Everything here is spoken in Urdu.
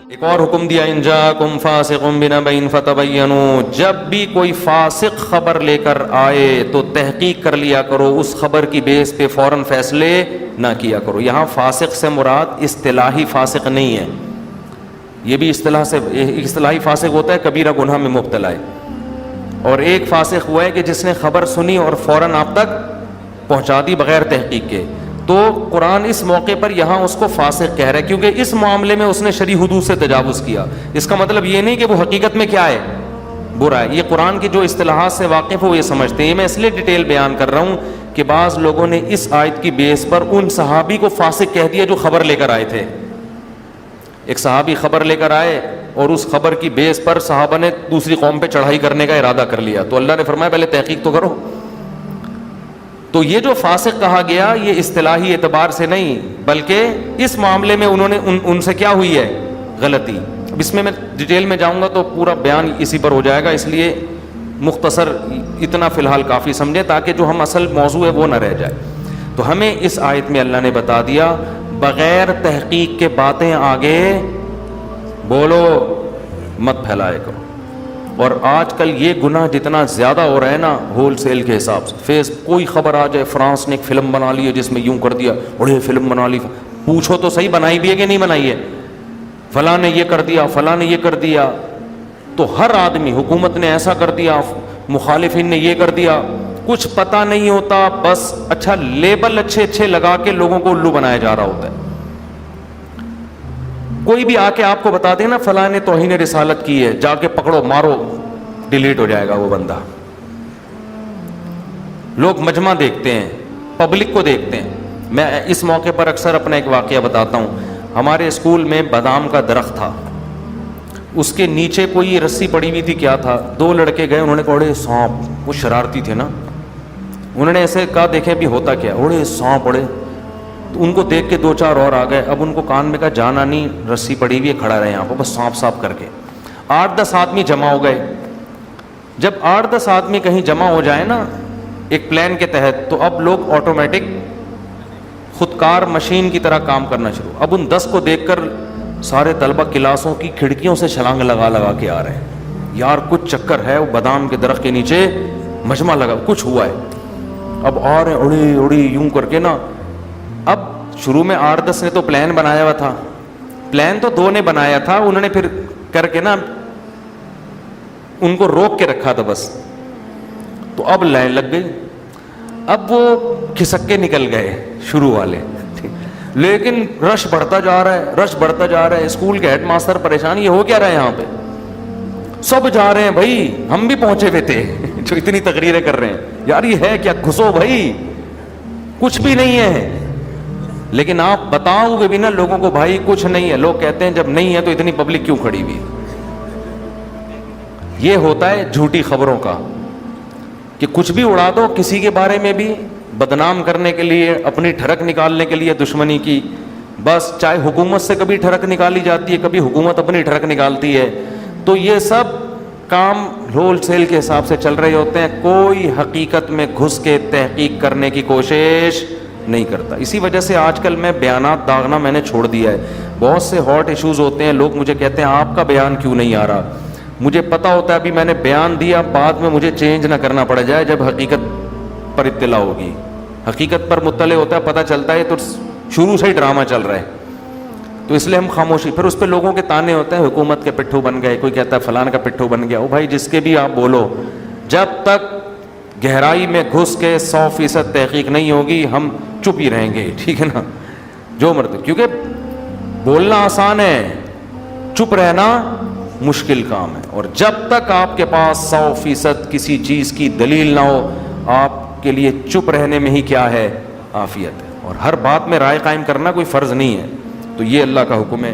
ایک اور حکم دیا، ان جاءکم فاسق بنبأ فتبینوا، جب بھی کوئی فاسق خبر لے کر آئے تو تحقیق کر لیا کرو، اس خبر کی بیس پہ فوراً فیصلے نہ کیا کرو۔ یہاں فاسق سے مراد اصطلاحی فاسق نہیں ہے، یہ بھی اصطلاحی فاسق ہوتا ہے کبیرہ گناہ میں مبتلا ہے، اور ایک فاسق ہوا ہے کہ جس نے خبر سنی اور فوراً آپ تک پہنچا دی بغیر تحقیق کے۔ تو قرآن اس موقع پر یہاں اس کو فاسق کہہ رہا ہے کیونکہ اس معاملے میں اس نے شرعی حدود سے تجاوز کیا۔ اس کا مطلب یہ نہیں کہ وہ حقیقت میں کیا ہے، برا ہے۔ یہ قرآن کی جو اصطلاحات سے واقف ہو یہ سمجھتے ہیں۔ یہ میں اس لیے ڈیٹیل بیان کر رہا ہوں کہ بعض لوگوں نے اس آیت کی بیس پر ان صحابی کو فاسق کہہ دیا جو خبر لے کر آئے تھے۔ ایک صحابی خبر لے کر آئے اور اس خبر کی بیس پر صحابہ نے دوسری قوم پہ چڑھائی کرنے کا ارادہ کر لیا، تو اللہ نے فرمایا پہلے تحقیق تو کرو۔ تو یہ جو فاسق کہا گیا یہ اصطلاحی اعتبار سے نہیں، بلکہ اس معاملے میں انہوں نے ان سے کیا ہوئی ہے، غلطی۔ اب اس میں ڈیٹیل میں جاؤں گا تو پورا بیان اسی پر ہو جائے گا، اس لیے مختصر اتنا فی الحال کافی سمجھے تاکہ جو ہم اصل موضوع ہے وہ نہ رہ جائے۔ تو ہمیں اس آیت میں اللہ نے بتا دیا بغیر تحقیق کے باتیں آگے بولو مت پھیلائے کرو۔ اور آج کل یہ گناہ جتنا زیادہ ہو رہا ہے نا ہول سیل کے حساب سے، کوئی خبر آ جائے فرانس نے ایک فلم بنا لی ہے جس میں یوں کر دیا، بڑے فلم بنا لی، پوچھو تو صحیح بنائی بھی ہے کہ نہیں بنائی ہے، فلاں نے یہ کر دیا، فلاں نے یہ کر دیا۔ تو ہر آدمی، حکومت نے ایسا کر دیا، مخالفین نے یہ کر دیا، کچھ پتہ نہیں ہوتا، بس اچھا لیبل اچھے لگا کے لوگوں کو الو بنایا جا رہا ہوتا ہے۔ کوئی بھی آ کے آپ کو بتا دے نا فلاں نے توہین رسالت کی ہے، جا کے پکڑو مارو، ڈیلیٹ ہو جائے گا وہ بندہ۔ لوگ مجمع دیکھتے ہیں، پبلک کو دیکھتے ہیں۔ میں اس موقع پر اکثر اپنا ایک واقعہ بتاتا ہوں۔ ہمارے اسکول میں بادام کا درخت تھا، اس کے نیچے کوئی رسی پڑی ہوئی تھی، کیا تھا، دو لڑکے گئے، انہوں نے کہا اڑے سانپ، وہ شرارتی تھے نا، انہوں نے ایسے کہا دیکھیں بھی ہوتا کیا، اڑے سانپ اڑے، تو ان کو دیکھ کے دو چار اور آ گئے۔ اب ان کو کان میں کہا جانا نہیں، رسی پڑی ہوئی ہے، کھڑا رہے یہاں پہ، بس سانپ صاف کر کے۔ 8-10 آدمی جمع ہو گئے۔ جب 8-10 آدمی کہیں جمع ہو جائے نا ایک پلان کے تحت، تو اب لوگ آٹومیٹک خودکار مشین کی طرح کام کرنا شروع۔ اب ان 10 کو دیکھ کر سارے طلبہ کلاسوں کی کھڑکیوں سے چھلانگ لگا کے آ رہے ہیں، یار کچھ چکر ہے، وہ بادام کے درخت کے نیچے مجمع لگا، کچھ ہوا ہے۔ اب آ رہے اڑی اڑی یوں کر کے نا۔ اب شروع میں 8-10 نے تو پلان بنایا ہوا تھا، پلان تو 2 نے بنایا تھا، انہوں نے پھر کر کے نا ان کو روک کے رکھا تھا بس۔ تو اب لائن لگ گئی، اب وہ کھسک کے نکل گئے شروع والے، لیکن رش بڑھتا جا رہا ہے، رش بڑھتا جا رہا ہے۔ اسکول کے ہیڈ ماسٹر پریشان، یہ ہو کیا رہا ہے یہاں پہ، سب جا رہے ہیں بھائی، ہم بھی پہنچے ہوئے تھے جو اتنی تقریریں کر رہے ہیں، یار یہ ہے کیا، گھسو بھائی، کچھ بھی نہیں ہے۔ لیکن آپ بتاؤ گے بھی نا لوگوں کو بھائی کچھ نہیں ہے، لوگ کہتے ہیں جب نہیں ہے تو اتنی پبلک کیوں کھڑی ہوئی۔ یہ ہوتا ہے جھوٹی خبروں کا، کہ کچھ بھی اڑا دو کسی کے بارے میں بھی، بدنام کرنے کے لیے، اپنی ٹھڑک نکالنے کے لیے دشمنی کی، بس چاہے حکومت سے کبھی ٹھڑک نکالی جاتی ہے، کبھی حکومت اپنی ٹھڑک نکالتی ہے، تو یہ سب کام ہول سیل کے حساب سے چل رہے ہوتے ہیں، کوئی حقیقت میں گھس کے تحقیق کرنے کی کوشش نہیں کرتا۔ اسی وجہ سے آج کل میں بیانات داغنا میں نے چھوڑ دیا ہے۔ بہت سے ہاٹ ایشوز ہوتے ہیں، لوگ مجھے کہتے ہیں آپ کا بیان کیوں نہیں آ رہا، مجھے پتا ہوتا ہے ابھی میں نے بیان دیا، بعد میں مجھے چینج نہ کرنا پڑ جائے جب حقیقت پر اطلاع ہوگی۔ حقیقت پر مطلع ہوتا ہے، پتہ چلتا ہے تو شروع سے ہی ڈرامہ چل رہا ہے، تو اس لیے ہم خاموشی۔ پھر اس پہ لوگوں کے تانے ہوتے ہیں حکومت کے پٹھو بن گئے، کوئی کہتا ہے فلان کا پٹھو بن گیا۔ او بھائی جس کے بھی آپ بولو، جب تک گہرائی میں گھس کے 100% تحقیق نہیں ہوگی ہم چپ ہی رہیں گے، ٹھیک ہے نا، جو مرضی، کیونکہ بولنا آسان ہے، چپ رہنا مشکل کام ہے۔ اور جب تک آپ کے پاس 100% کسی چیز کی دلیل نہ ہو، آپ کے لیے چپ رہنے میں ہی کیا ہے، عافیت ہے۔ اور ہر بات میں رائے قائم کرنا کوئی فرض نہیں ہے۔ تو یہ اللہ کا حکم ہے۔